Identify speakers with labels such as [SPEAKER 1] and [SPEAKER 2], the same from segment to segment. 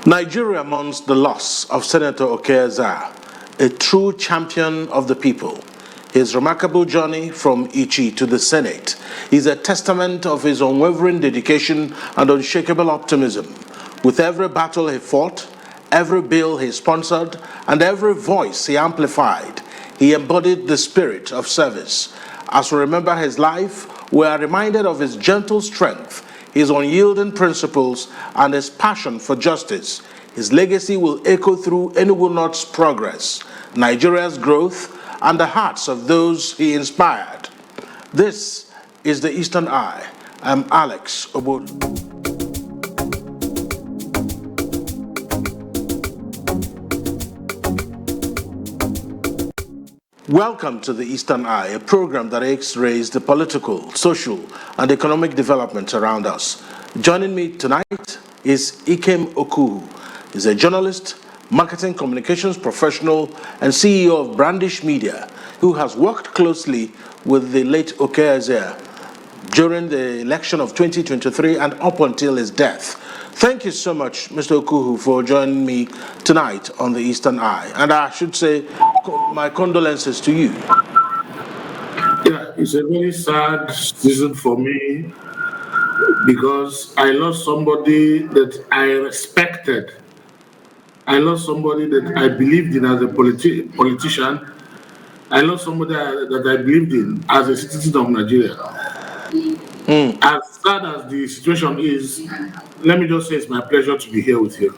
[SPEAKER 1] Nigeria mourns the loss of Senator Okey Ezea, a true champion of the people. His remarkable journey from Itchi to the Senate is a testament of his unwavering dedication and unshakable optimism. With every battle he fought, every bill he sponsored, and every voice he amplified, he embodied the spirit of service. As we remember his life, we are reminded of his gentle strength, his unyielding principles, and his passion for justice. His legacy will echo through Enugu North's progress, Nigeria's growth, and the hearts of those he inspired. This is the Eastern Eye. I'm Alex Obodu. Welcome to the Eastern Eye, a program that X-rays the political, social, and economic developments around us. Joining me tonight is Ikem Oku. He's a journalist, marketing communications professional, and CEO of Brandish Media, who has worked closely with the late Okey Ezea during the election of 2023 and up until his death. Thank you so much, Mr. Okuhu, for joining me tonight on the Eastern Eye. And I should say my condolences to you.
[SPEAKER 2] Yeah, it's a very sad season for me because I lost somebody that I respected. I lost somebody that I believed in as a politician. I lost somebody that I believed in as a citizen of Nigeria. As sad as the situation is, let me just say it's my pleasure to be here with you.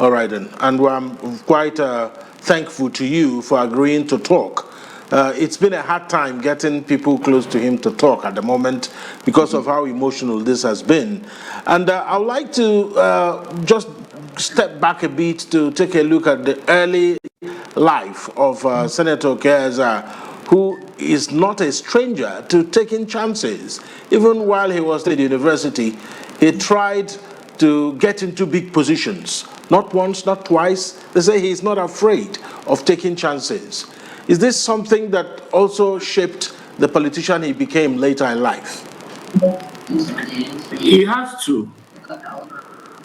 [SPEAKER 1] All right, then. And I'm quite thankful to you for agreeing to talk. It's been a hard time getting people close to him to talk at the moment because of how emotional this has been. And I would like to just step back a bit to take a look at the early life of Senator Okey Ezea, who is not a stranger to taking chances. Even while he was at the university, he tried to get into big positions. Not once, not twice. They say he's not afraid of taking chances. Is this something that also shaped the politician he became later in life?
[SPEAKER 2] He has to.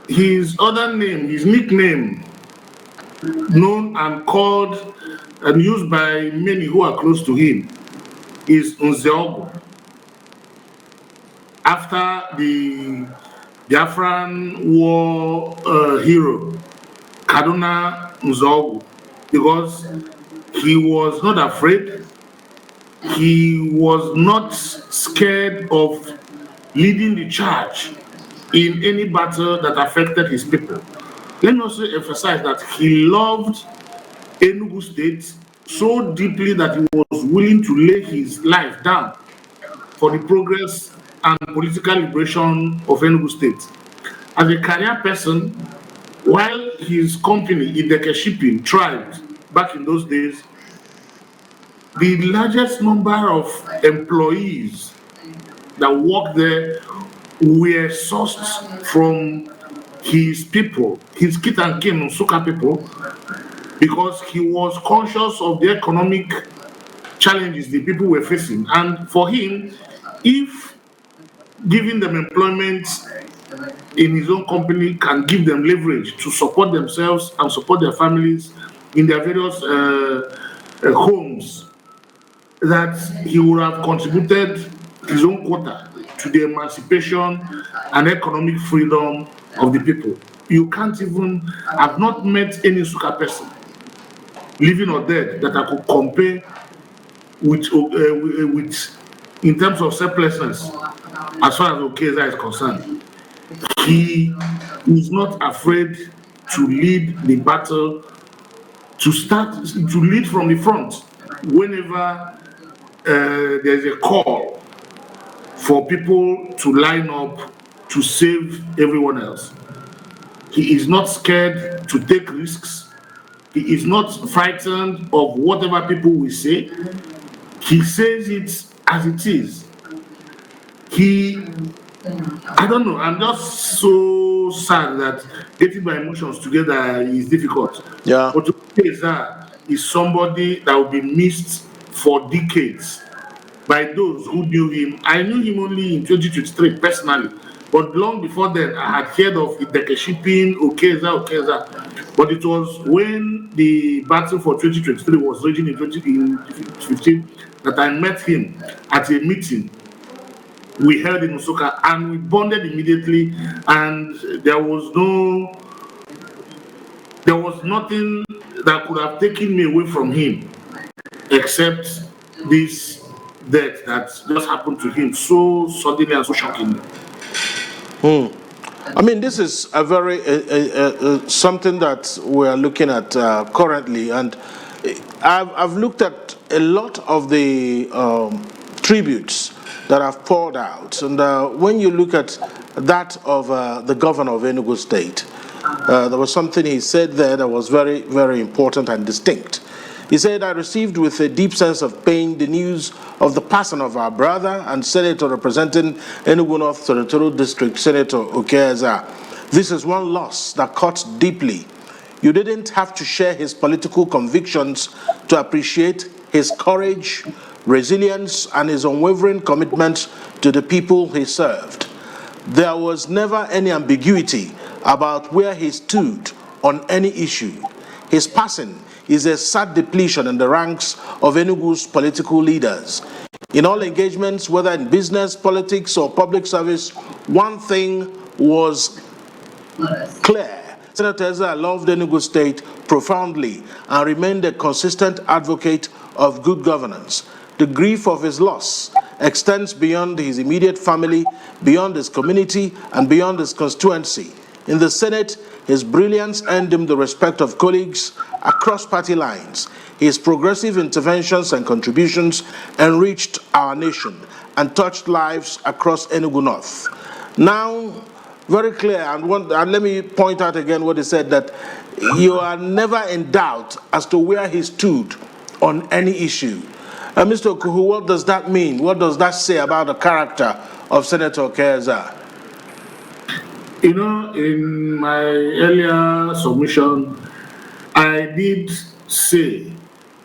[SPEAKER 2] His other name, his nickname, known and called and used by many who are close to him, is Nzeogu. After the Biafran war hero, Kaduna Nzeogu, because he was not afraid, he was not scared of leading the charge in any battle that affected his people. Let me also emphasize that he loved Enugu State so deeply that he was willing to lay his life down for the progress and political liberation of Enugu State. As a career person, while his company, Ideke Shipping, thrived back in those days, the largest number of employees that worked there were sourced from his people, his kit and kin Nsuka people, because he was conscious of the economic challenges the people were facing. And for him, if giving them employment in his own company can give them leverage to support themselves and support their families in their various homes, that he would have contributed his own quota to the emancipation and economic freedom of the people. You can't even, I've not met any Suka person, living or dead, that I could compare with in terms of selflessness, as far as Okey Ezea is concerned. He is not afraid to lead the battle, to lead from the front whenever there's a call for people to line up to save everyone else. He is not scared to take risks. He is not frightened of whatever people will say. He says it as it is. I don't know, I'm just so sad that getting my emotions together is difficult.
[SPEAKER 1] Yeah.
[SPEAKER 2] But Okey Ezea is somebody that will be missed for decades by those who knew him. I knew him only in 2023 personally, But long before then, I had heard of Ideke Shipping, Okey Ezea. But it was when the battle for 2023 was raging in 2015 that I met him at a meeting we held in Usuka, and we bonded immediately, and there was nothing that could have taken me away from him except this death that just happened to him so suddenly and so shockingly.
[SPEAKER 1] I mean, this is a very something that we are looking at currently, and I've looked at a lot of the tributes that have poured out, and when you look at that of the governor of Enugu State, there was something he said there that was very, very important and distinct. He said, I received with a deep sense of pain the news of the passing of our brother and senator representing Enugu North Senatorial District, Senator Okey Ezea. This is one loss that cuts deeply. You didn't have to share his political convictions to appreciate his courage, resilience, and his unwavering commitment to the people he served. There was never any ambiguity about where he stood on any issue. His passing is a sad depletion in the ranks of Enugu's political leaders. In all engagements, whether in business, politics, or public service, one thing was clear. Senator Ezea loved Enugu State profoundly and remained a consistent advocate of good governance. The grief of his loss extends beyond his immediate family, beyond his community, and beyond his constituency. In the Senate, his brilliance earned him the respect of colleagues across party lines. His progressive interventions and contributions enriched our nation and touched lives across Enugu North. Now, very clear, and let me point out again what he said, that you are never in doubt as to where he stood on any issue. Mr. Okuhu, what does that mean? What does that say about the character of Senator Okey Ezea?
[SPEAKER 2] You know, in my earlier submission, I did say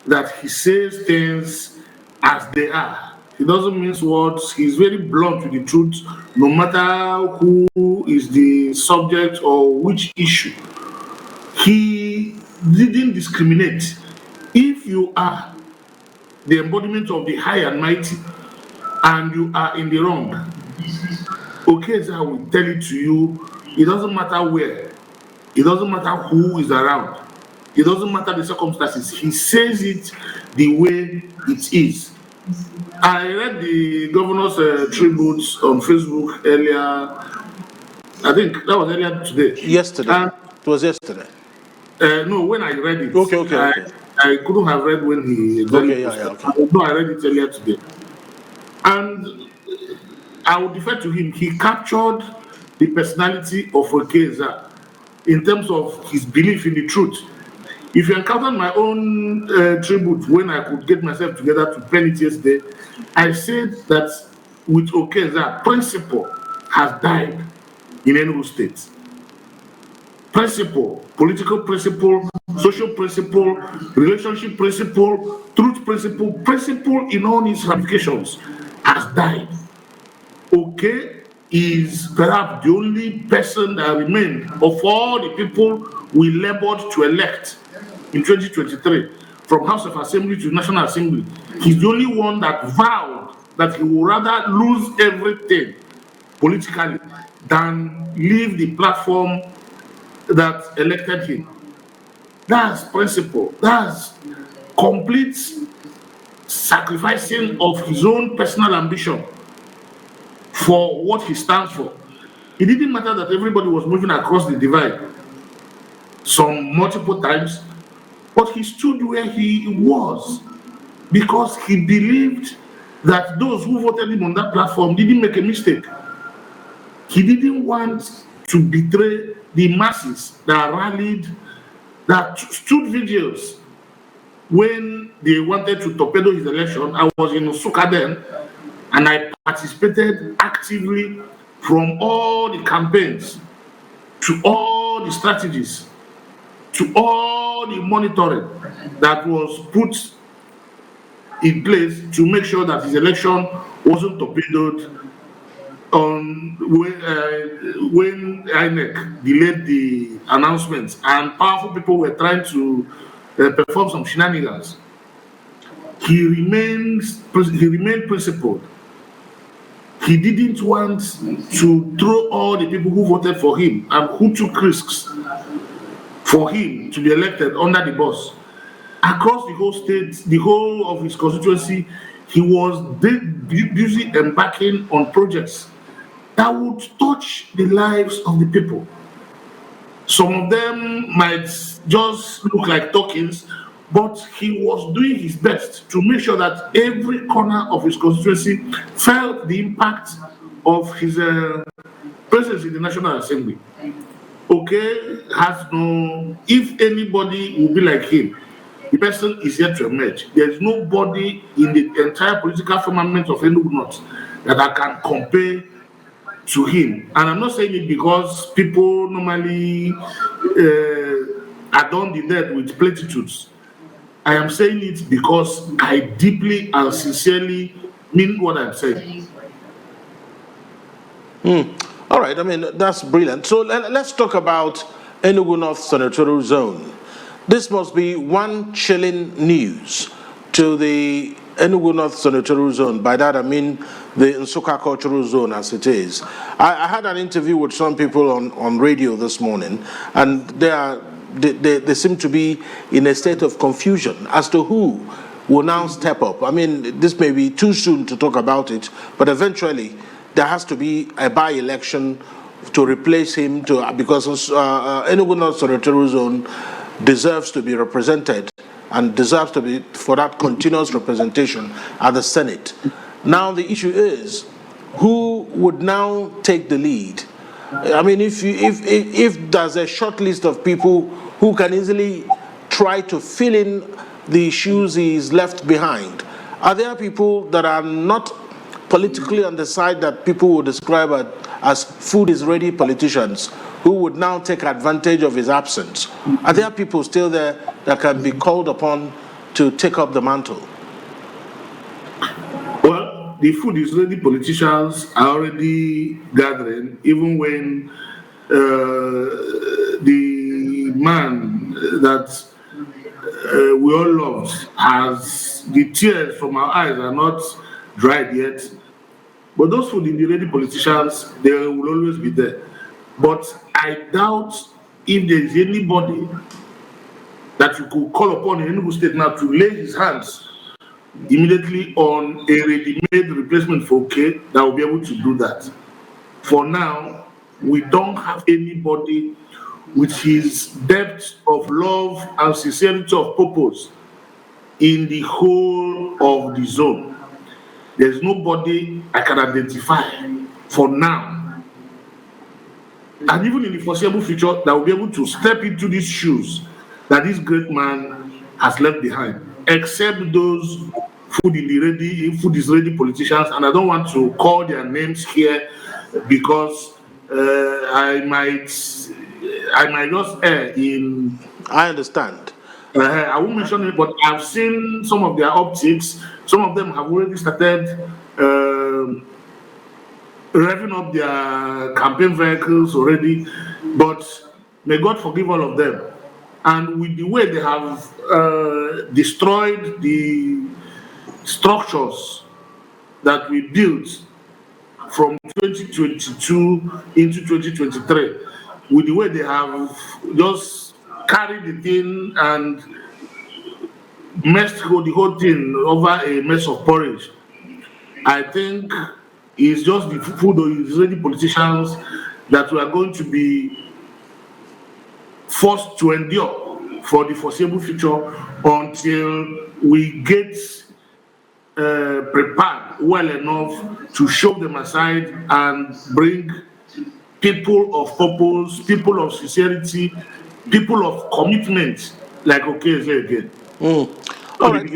[SPEAKER 2] that he says things as they are. He doesn't mince words. He's very blunt with the truth, no matter who is the subject or which issue. He didn't discriminate. If you are the embodiment of the high and mighty and you are in the wrong, Okey Ezea will tell it to you. It doesn't matter where. It doesn't matter who is around. It doesn't matter the circumstances. He says it the way it is. I read the governor's tributes on Facebook earlier. I think that was earlier today.
[SPEAKER 1] Yesterday. It was yesterday.
[SPEAKER 2] No, when I read it.
[SPEAKER 1] Okay.
[SPEAKER 2] I couldn't have read when he
[SPEAKER 1] okay.
[SPEAKER 2] No, I read it earlier today. And I would defer to him. He captured the personality of Okey Ezea in terms of his belief in the truth. If you encountered my own tribute when I could get myself together to pen it yesterday, I said that with Okey Ezea, principle has died in Enugu State. Principle, political principle, social principle, relationship principle, truth principle, principle in all its ramifications has died. Okey is perhaps the only person that remained of all the people we labored to elect in 2023, from House of Assembly to National Assembly. He's the only one that vowed that he would rather lose everything politically than leave the platform that elected him. That's principle. That's complete sacrificing of his own personal ambition for what he stands for. It didn't matter that everybody was moving across the divide some multiple times, but he stood where he was because he believed that those who voted him on that platform didn't make a mistake. He didn't want to betray the masses that rallied, that stood vigils when they wanted to torpedo his election. I was in Usuka then, and I participated actively from all the campaigns to all the strategies to all the monitoring that was put in place to make sure that his election wasn't torpedoed on when INEC delayed the announcements and powerful people were trying to perform some shenanigans. He remained principled. He didn't want to throw all the people who voted for him and who took risks for him to be elected under the bus. Across the whole state, the whole of his constituency, he was busy embarking on projects that would touch the lives of the people. Some of them might just look like tokens, but he was doing his best to make sure that every corner of his constituency felt the impact of his presence in the National Assembly. Okay, has no, if anybody will be like him, the person is yet to emerge. There is nobody in the entire political firmament of Enugu North that I can compare to him. And I'm not saying it because people normally adorn the dead with platitudes. I am saying it because I deeply and sincerely mean what I'm saying.
[SPEAKER 1] All right, I mean, that's brilliant. So let's talk about Enugu North Senatorial Zone. This must be one chilling news to the Enugu North Senatorial Zone. By that I mean the Nsukka Cultural Zone as it is. I had an interview with some people on radio this morning, and they seem to be in a state of confusion as to who will now step up. I mean, this may be too soon to talk about it, but eventually there has to be a by-election to replace him, because Enugu North Senatorial Zone deserves to be represented and deserves to be for that continuous representation at the Senate. Now the issue is, who would now take the lead? I mean, if there's a short list of people who can easily try to fill in the shoes he's left behind, are there people that are not politically on the side that people would describe as food is ready politicians who would now take advantage of his absence? Are there people still there that can be called upon to take up the mantle?
[SPEAKER 2] Well, the food is ready politicians are already gathering, even when the man that we all loved has the tears from our eyes are not dried yet. But those food in the ready politicians, they will always be there. But I doubt if there is anybody that you could call upon in Enugu State now to lay his hands immediately on a ready-made replacement for Okey that will be able to do that. For now, we don't have anybody with his depth of love and sincerity of purpose in the whole of the zone. There's nobody I can identify for now, and even in the foreseeable future, that will be able to step into these shoes that this great man has left behind, except those food is ready politicians. And I don't want to call their names here because I might just err in.
[SPEAKER 1] I understand.
[SPEAKER 2] I won't mention it, but I've seen some of their optics. Some of them have already started revving up their campaign vehicles already. But may God forgive all of them. And with the way they have destroyed the structures that we built from 2022 into 2023, with the way they have just carried the thing and messed the whole thing over a mess of porridge, I think it's just the food is ready politicians that we are going to be forced to endure for the foreseeable future until we get prepared well enough to shove them aside and bring people of purpose, people of sincerity, people of commitment like Okey Ezea again.
[SPEAKER 1] All right.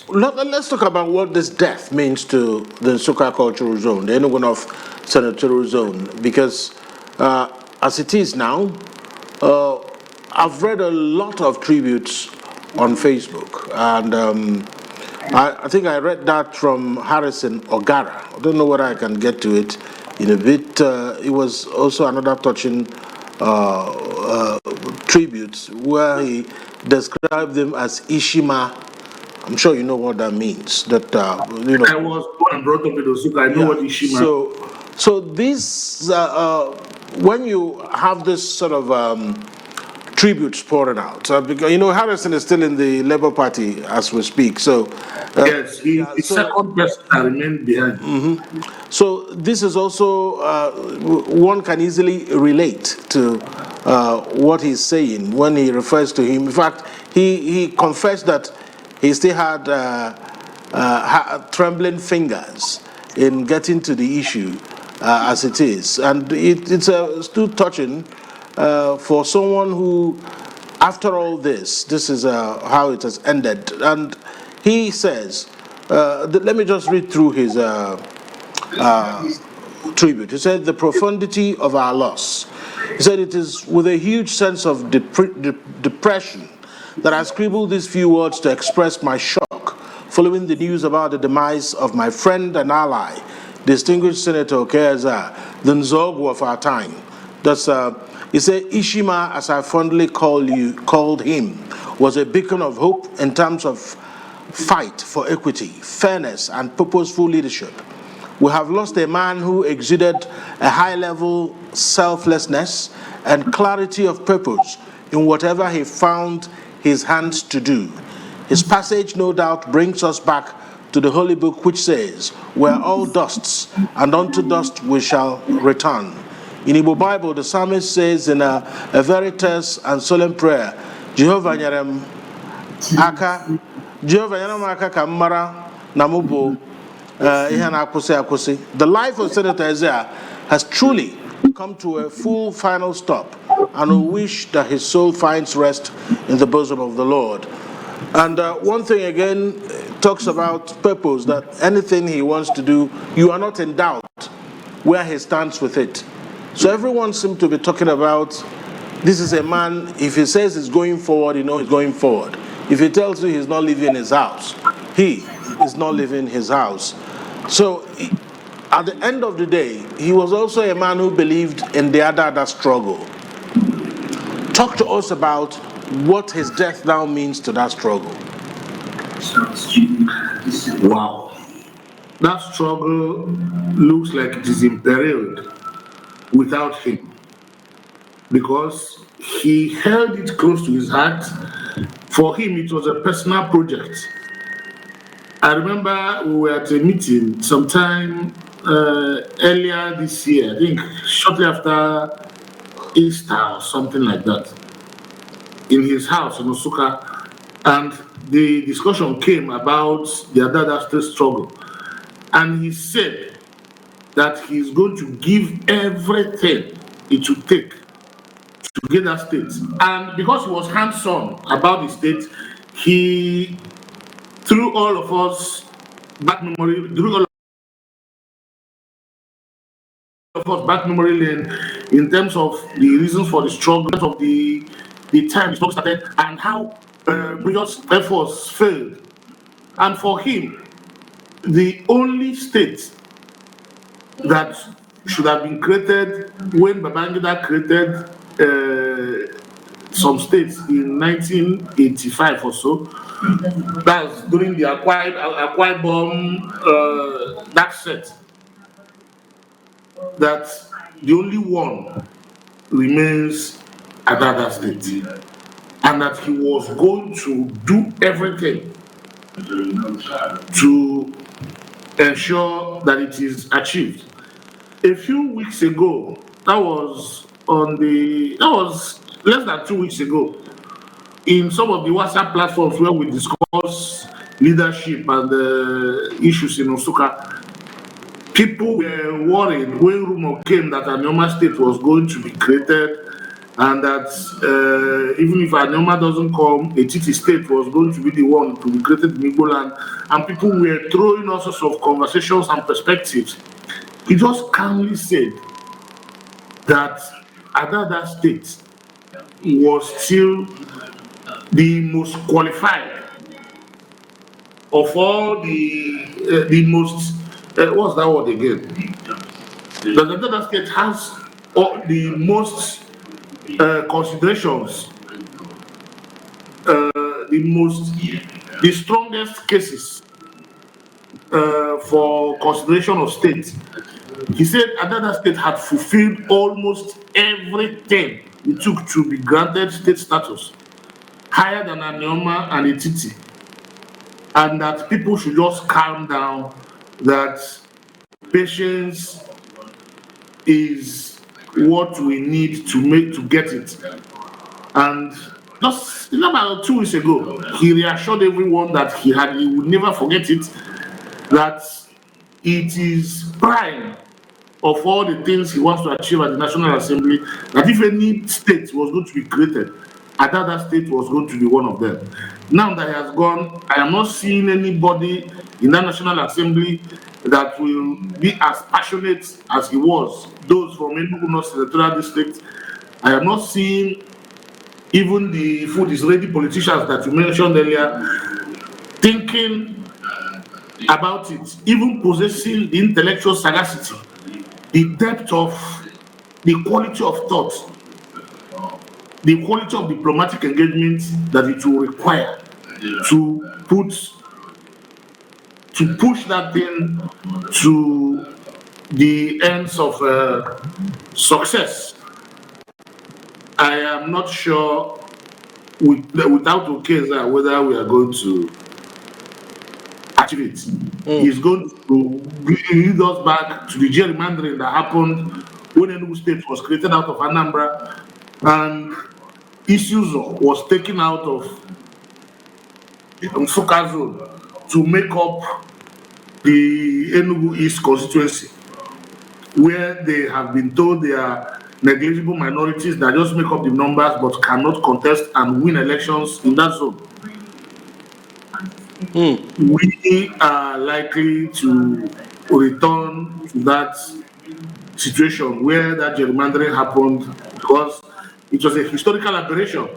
[SPEAKER 1] Let's talk about what this death means to the Nsukka Cultural Zone, the Enugu North Senatorial Zone, because as it is now, I've read a lot of tributes on Facebook, and I think I read that from Harrison Ogara. I don't know whether I can get to it. in a bit. It was also another touching tribute where he described them as Ishima. I'm sure you know what that means. That
[SPEAKER 2] I was born and brought up in Osuka. I know what Ishima.
[SPEAKER 1] So this when you have this sort of tributes pouring out, because Harrison is still in the Labour Party as we speak. So
[SPEAKER 2] yes, he's the second person that remained behind.
[SPEAKER 1] So this is also one can easily relate to what he's saying when he refers to him. In fact, he confessed that he still had trembling fingers in getting to the issue as it is, and it's still touching for someone who, after all this is how it has ended. And he says, let me just read through his tribute. He said, the profundity of our loss. He said, it is with a huge sense of depression that I scribbled these few words to express my shock following the news about the demise of my friend and ally, distinguished Senator Okey Ezea, the Nzogwu of our time. That's he said, Ishima, as I fondly called him, was a beacon of hope in terms of fight for equity, fairness, and purposeful leadership. We have lost a man who exuded a high-level selflessness and clarity of purpose in whatever he found his hands to do. His passage, no doubt, brings us back to the Holy Book, which says, "We're all dusts, and unto dust we shall return." In Igbo Bible, the psalmist says in a very terse and solemn prayer, Jehovah nyerem aka kamara namubo the life of Senator Ezea has truly come to a full final stop, and we wish that his soul finds rest in the bosom of the Lord. And one thing again talks about purpose, that anything he wants to do, you are not in doubt where he stands with it. So everyone seems to be talking about, this is a man, if he says he's going forward, you know he's going forward. If he tells you he's not leaving his house, he is not leaving his house. So at the end of the day, he was also a man who believed in the other struggle. Talk to us about what his death now means to that struggle.
[SPEAKER 2] Wow. That struggle looks like it is imperiled without him, because he held it close to his heart. For him, it was a personal project. I remember we were at a meeting sometime earlier this year, I think shortly after Easter or something like that, in his house in Osuka, and the discussion came about the Adada State struggle. And he said that he's going to give everything it would take to get that state. And because he was hands-on about the state, he threw all of us back memory, lane in terms of the reasons for the struggle, of the time the struggle started, and how previous efforts failed. And for him, the only state that should have been created when Babangida created some states in 1985 or so, that's during the Akwa Ibom that set, that the only one remains Adada State, and that he was going to do everything to ensure that it is achieved. A few weeks ago, that was less than 2 weeks ago, in some of the WhatsApp platforms where we discuss leadership and the issues in Osuka, people were worried when rumor came that Anioma State was going to be created, and that even if Anioma doesn't come, Itchi State was going to be the one to be created in Igbo land, and people were throwing all sorts of conversations and perspectives. He just calmly said that Adada State was still the most qualified of all the most, what's that word again? The Delta State has the most considerations, the strongest cases for consideration of state. He said Adada State had fulfilled almost everything it took to be granted state status, higher than Anioma and Itchi, and that people should just calm down, that patience is what we need to get it. And just about 2 weeks ago, he reassured everyone that he would never forget it, that it is prime of all the things he wants to achieve at the National Assembly, that if any state was going to be created, Adada State was going to be one of them. Now that he has gone, I am not seeing anybody in that National Assembly that will be as passionate as he was. Those from Enugu North senatorial district, I am not seeing even the food is ready politicians that you mentioned earlier thinking about it, even possessing the intellectual sagacity, the depth of the quality of thought, the quality of diplomatic engagement that it will require to push that thing to the ends of success. I am not sure without Okey Ezea whether we are going to achieve it. He's going to lead us back to the gerrymandering that happened when Enugu State was created out of Anambra and Isuzu was taken out of Nsukka zone to make up the Enugu East constituency, where they have been told they are negligible minorities that just make up the numbers but cannot contest and win elections in that zone. We are likely to return to that situation where that gerrymandering happened, because it was a historical aberration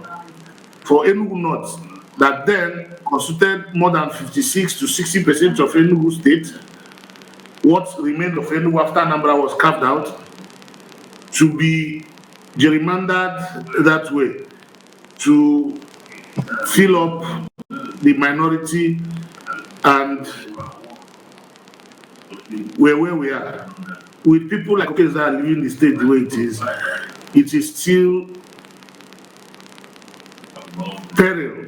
[SPEAKER 2] for Enugu North that then constituted more than 56 to 60% of Enugu State, what remained of Enugu after Anambra was carved out, to be gerrymandered that way, to fill up the minority, and where we are. With people like Okey Ezea living the state the way it is still peril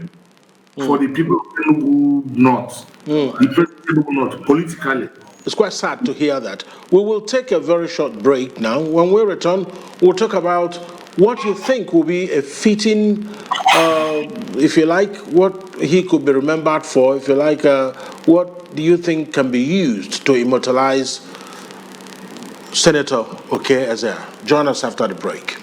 [SPEAKER 2] for the people of Enugu North, the president of Enugu North, politically.
[SPEAKER 1] It's quite sad to hear that. We will take a very short break now. When we return, we'll talk about what you think will be a fitting, if you like, what he could be remembered for, if you like, what do you think can be used to immortalize Senator Okey Ezea? Join us after the break.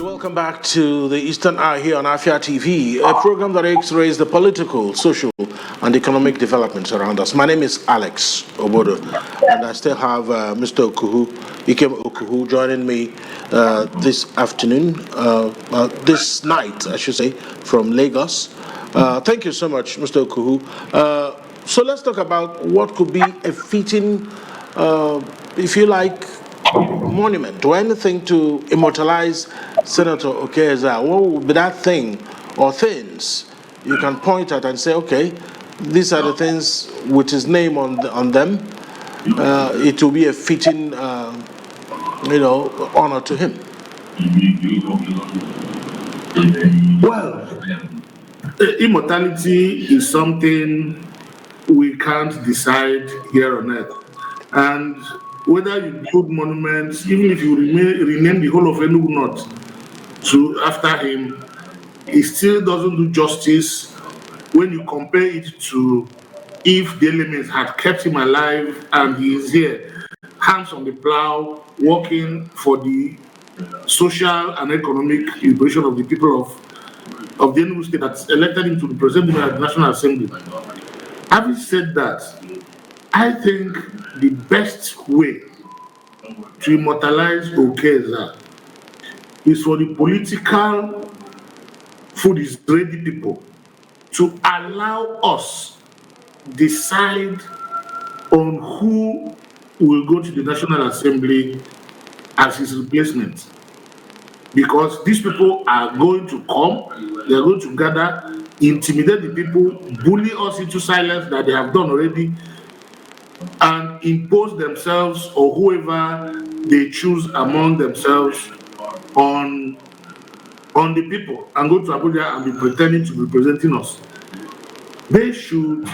[SPEAKER 1] Welcome back to the Eastern Eye here on Afia TV, a program that x-rays the political, social, and economic developments around us. My name is Alex Obodo, and I still have Mr. Okuhu, joining me this afternoon, this night, I should say, from Lagos. Thank you so much, Mr. Okuhu. So let's talk about what could be a fitting, if you like, monument or anything to immortalize Senator Okey Ezea. What would be that thing or things you can point at and say, okay, these are the things with his name on them. It will be a fitting, honor to him.
[SPEAKER 2] Well, immortality is something we can't decide here on earth. And whether you build monuments, even if you rename the whole of Enugu North after him, it still doesn't do justice when you compare it to if the elements had kept him alive and he is here, hands on the plow, working for the social and economic liberation of the people of the Enugu State that elected him to represent them at the National Assembly. Having said that, I think the best way to immortalize Okey Ezea is for the political food is ready people to allow us decide on who will go to the National Assembly as his replacement. Because these people are going to come, they are going to gather, intimidate the people, bully us into silence that they have done already, and impose themselves or whoever they choose among themselves on the people, and go to Abuja and be pretending to be representing us. They should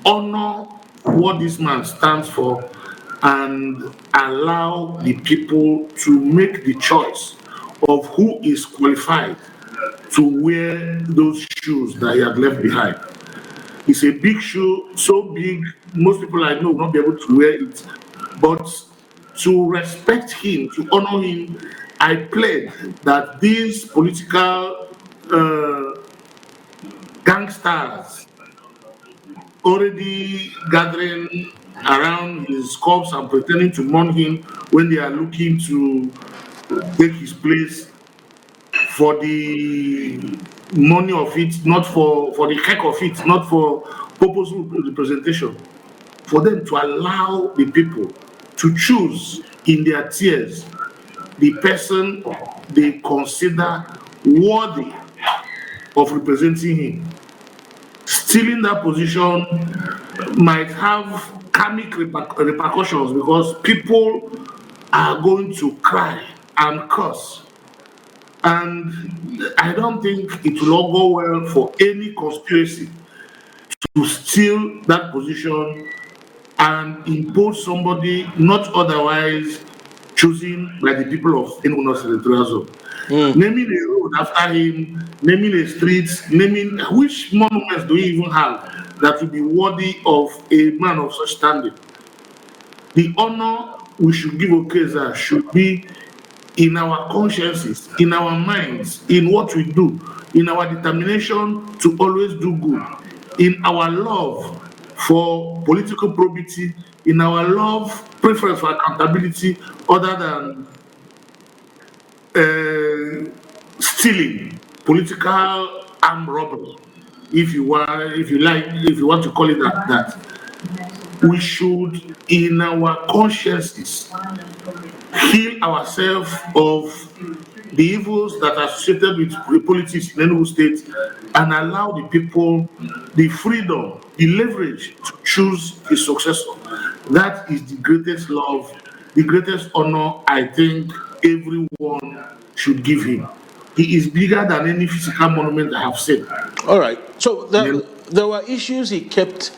[SPEAKER 2] honor what this man stands for and allow the people to make the choice of who is qualified to wear those shoes that he had left behind. It's a big shoe, so big, most people I know will not be able to wear it. But to respect him, to honor him, I pledge that these political gangsters already gathering around his corpse and pretending to mourn him when they are looking to take his place for the money of it, not for the heck of it, not for purposeful representation, for them to allow the people to choose in their tears the person they consider worthy of representing him. Stealing that position might have karmic repercussions because people are going to cry and curse. And I don't think it will all go well for any conspiracy to steal that position and impose somebody not otherwise chosen by the people of Enugu North senatorial zone. Naming a road after him, naming a street, naming which monuments do we even have that will be worthy of a man of such standing? The honor we should give Okey Ezea should be in our consciences, in our minds, in what we do, in our determination to always do good, in our love for political probity, in our love, preference for accountability, other than stealing, political armed robbery, if you want to call it that. We should, in our consciences, heal ourselves of the evils that are associated with the politics in Enugu State and allow the people the freedom, the leverage to choose a successor. That is the greatest love, the greatest honor I think everyone should give him. He is bigger than any physical monument I have seen.
[SPEAKER 1] All right. So there were issues he kept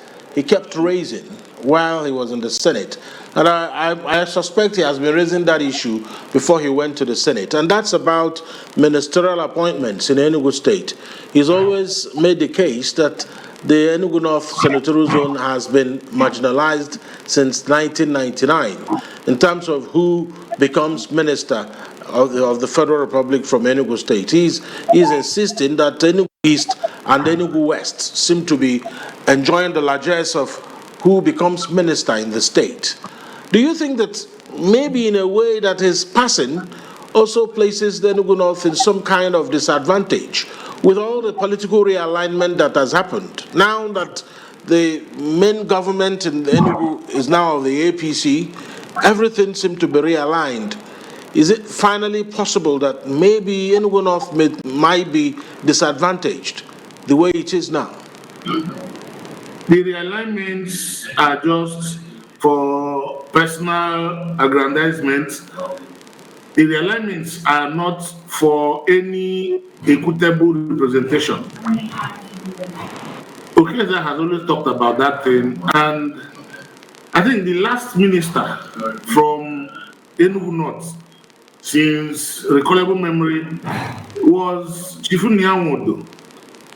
[SPEAKER 1] raising while he was in the Senate. And I suspect he has been raising that issue before he went to the Senate. And that's about ministerial appointments in Enugu State. He's always made the case that the Enugu North senatorial zone has been marginalized since 1999 in terms of who becomes minister of the Federal Republic from Enugu State. He's insisting that Enugu East and Enugu West seem to be enjoying the largesse of who becomes minister in the state. Do you think that maybe in a way that his passing also places the Enugu North in some kind of disadvantage with all the political realignment that has happened? Now that the main government in Enugu is now the APC, everything seems to be realigned. Is it finally possible that maybe Enugu North might be disadvantaged the way it is now?
[SPEAKER 2] The realignments are just for personal aggrandizement. The realignments are not for any equitable representation. Okey Ezea has always talked about that thing, and I think the last minister from Enugu North, since recallable memory, was Chifu.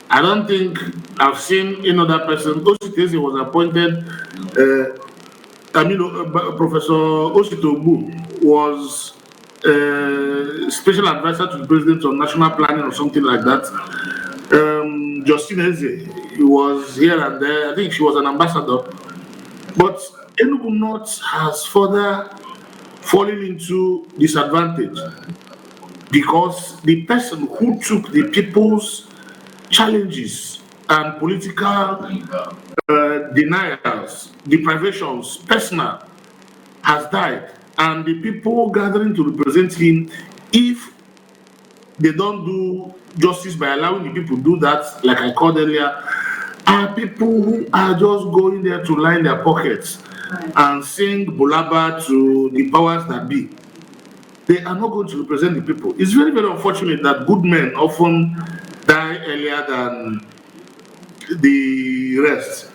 [SPEAKER 2] I don't think I've seen another person. Ositeze was appointed, Professor Ositobu was special advisor to the president on national planning or something like that. Justine Eze was here and there. I think she was an ambassador. But Enugu North has further fallen into disadvantage because the person who took the people's challenges and political denials, deprivations, personal, has died. And the people gathering to represent him, if they don't do justice by allowing the people to do that, like I called earlier, are people who are just going there to line their pockets and sing Bulaba to the powers that be. They are not going to represent the people. It's very, very unfortunate that good men often die earlier than the rest.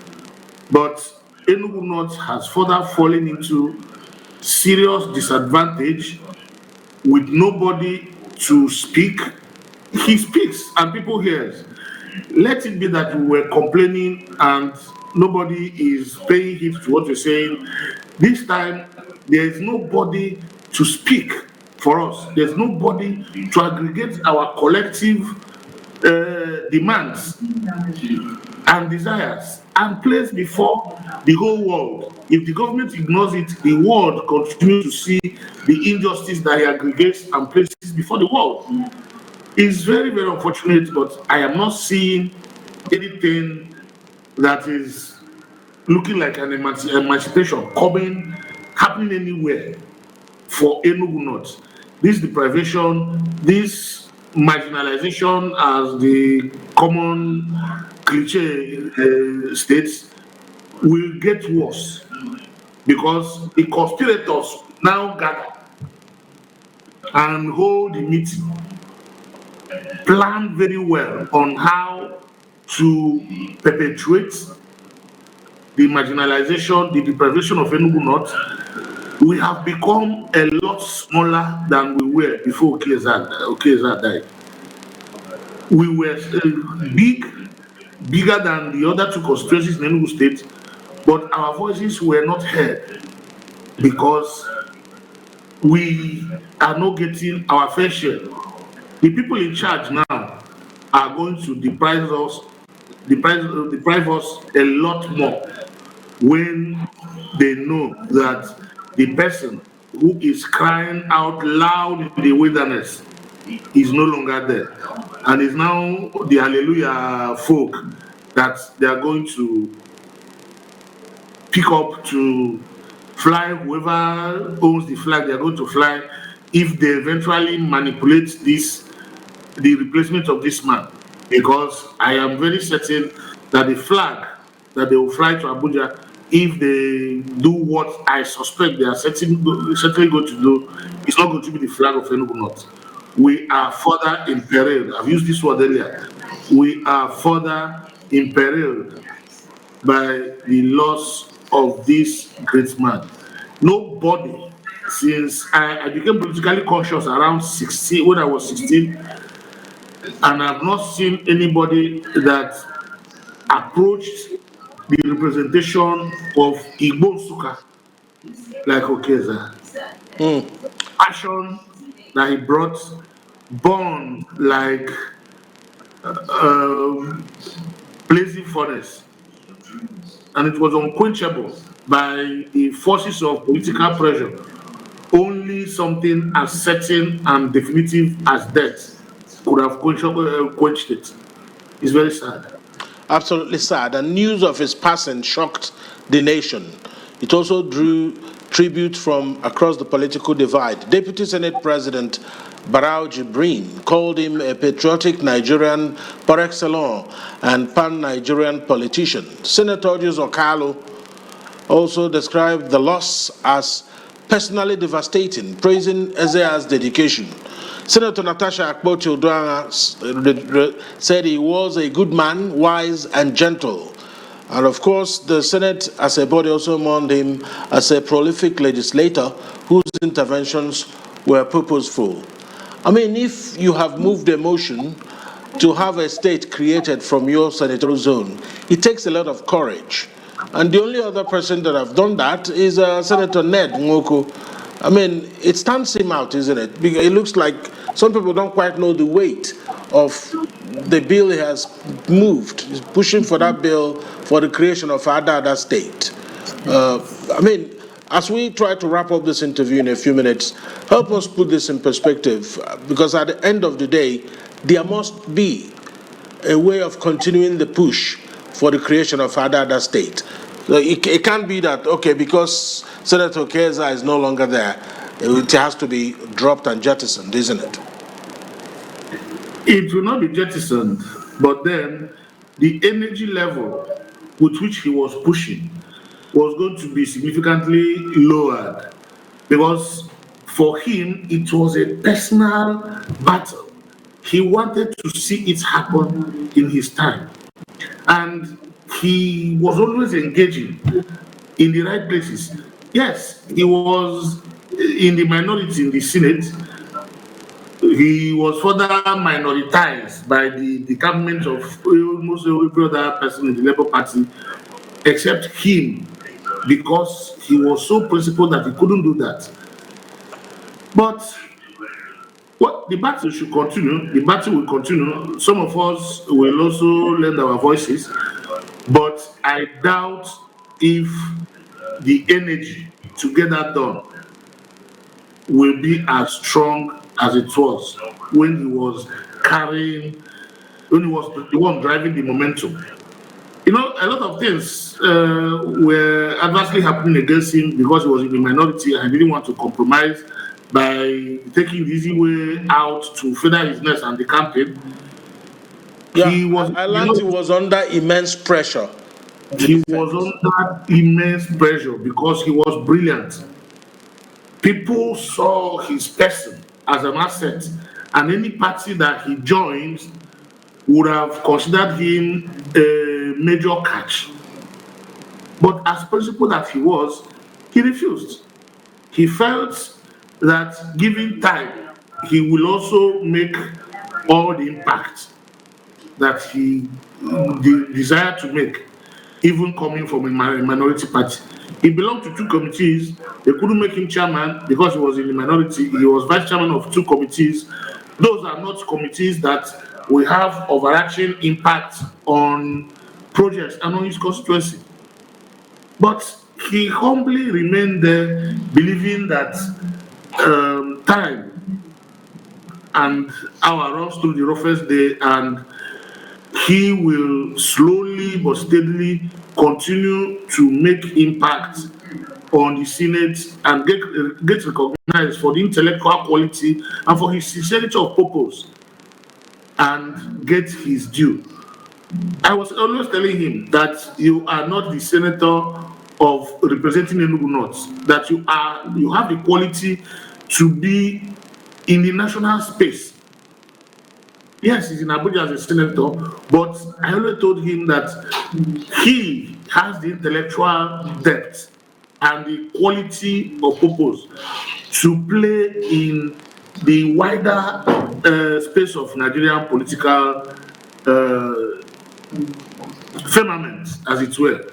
[SPEAKER 2] But Enugu North has further fallen into serious disadvantage with nobody to speak. He speaks and people hear. Let it be that we were complaining and nobody is paying heed to what we're saying. This time, there is nobody to speak for us. There's nobody to aggregate our collective demands and desires and place before the whole world. If the government ignores it, the world continues to see the injustice that he aggregates and places before the world. It's very, very unfortunate, but I am not seeing anything that is looking like an emancipation happening anywhere for Enugu North. This deprivation, this marginalization as the common cliche states will get worse because the conspirators now gather and hold the meeting, plan very well on how to perpetuate the marginalization, the deprivation of Enugu North. We have become a lot smaller than we were before Okey Ezea died. We were bigger than the other two constituencies in Enugu State, but our voices were not heard because we are not getting our fair share. The people in charge now are going to deprive us a lot more when they know that the person who is crying out loud in the wilderness is no longer there. And it's now the hallelujah folk that they are going to pick up to fly. Whoever owns the flag, they are going to fly if they eventually manipulate the replacement of this man. Because I am very certain that the flag that they will fly to Abuja, if they do what I suspect they are certainly going to do, it's not going to be the flag of Enugu North. We are further imperiled. I've used this word earlier. We are further imperiled by the loss of this great man. Nobody, since I became politically conscious around 16, when I was 16, and I've not seen anybody that approached the representation of Igbo Suka like Okey Ezea. Passion that he brought, born like blazing furnace, and it was unquenchable by the forces of political pressure. Only something as certain and definitive as death could have quenched it. It's very sad.
[SPEAKER 1] Absolutely sad. And news of his passing shocked the nation. It also drew tribute from across the political divide. Deputy Senate President Barau Jibrin called him a patriotic Nigerian par excellence and pan-Nigerian politician. Senator Odious Okalo also described the loss as personally devastating, praising Ezea's dedication. Senator Natasha Akpoti-Odoanga said he was a good man, wise and gentle. And of course, the Senate as a body also mourned him as a prolific legislator whose interventions were purposeful. I mean, if you have moved a motion to have a state created from your senatorial zone, it takes a lot of courage. And the only other person that have done that is Senator Ned Nwoko. I mean, it stands him out, isn't it? Because it looks like some people don't quite know the weight of the bill he has moved. He's pushing for that bill for the creation of Ada state. I mean, as we try to wrap up this interview in a few minutes, help us put this in perspective, because at the end of the day, there must be a way of continuing the push for the creation of Ada State. So it can't be that, okay, because Senator Okey Ezea is no longer there, it has to be dropped and jettisoned, isn't it?
[SPEAKER 2] It will not be jettisoned, but then the energy level with which he was pushing was going to be significantly lowered, because for him it was a personal battle. He wanted to see it happen in his time, and he was always engaging in the right places. Yes, he was in the minority in the Senate. He was further minoritized by the government of almost every other person in the Labour Party except him, because he was so principled that he couldn't do that. But well, the battle should continue. The battle will continue. Some of us will also lend our voices, but I doubt if the energy to get that done will be as strong as it was when he was when he was the one driving the momentum. You know, a lot of things were adversely happening against him because he was in the minority and he didn't want to compromise by taking the easy way out to further his nest and the campaign.
[SPEAKER 1] Yeah,
[SPEAKER 2] He was,
[SPEAKER 1] I learned he was under immense pressure.
[SPEAKER 2] he was under immense pressure because he was brilliant. People saw his person as an asset, and any party that he joined would have considered him a major catch. But as principled that he was, he refused. He felt that given time, he will also make all the impact that he desired to make, even coming from a minority party. He belonged to two committees. They couldn't make him chairman because he was in the minority. He was vice chairman of two committees. Those are not committees that will have overarching impact on projects and on his constituency. But he humbly remained there, believing that time and hour runs through the roughest day, and he will slowly but steadily continue to make impact on the Senate and get recognized for the intellectual quality and for his sincerity of purpose and get his due. I was always telling him that you are not the senator of representing Enugu North, that you have the quality to be in the national space. Yes, he's in Abuja as a senator, but I always told him that he has the intellectual depth and the quality of purpose to play in the wider space of Nigerian political firmament, as it were,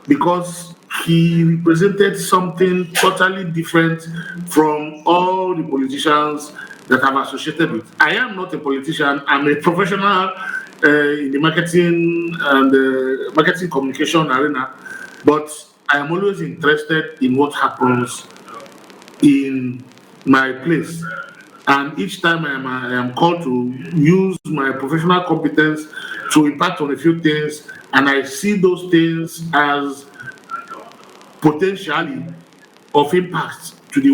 [SPEAKER 2] because he represented something totally different from all the politicians that I'm associated with. I am not a politician. I'm a professional in the marketing and marketing communication arena, but I am always interested in what happens in my place. And each time I am called to use my professional competence to impact on a few things, and I see those things as potentially of impact to the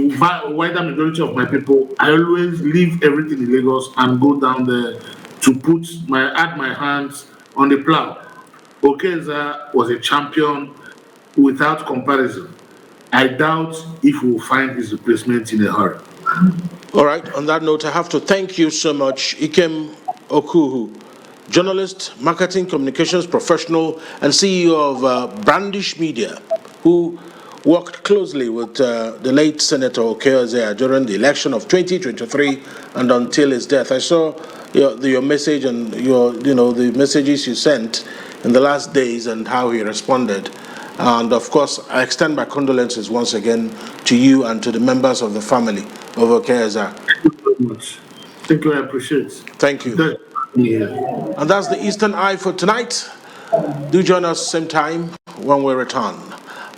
[SPEAKER 2] wider majority of my people, I always leave everything in Lagos and go down there to add my hands on the plow. Okey Ezea was a champion without comparison. I doubt if we will find his replacement in a hurry.
[SPEAKER 1] All right, on that note, I have to thank you so much, Ikem Okuhu, journalist, marketing communications professional, and CEO of Brandish Media, who worked closely with the late Senator Okey Ezea during the election of 2023 and until his death. I saw your message and the messages you sent in the last days and how he responded. And of course, I extend my condolences once again to you and to the members of the family of Okey Ezea.
[SPEAKER 2] Thank you very much. Thank you, I appreciate it.
[SPEAKER 1] Thank you. And that's the Eastern Eye for tonight. Do join us same time when we return.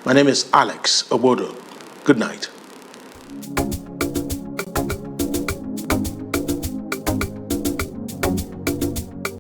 [SPEAKER 1] My name is Alex Obodo. Good night.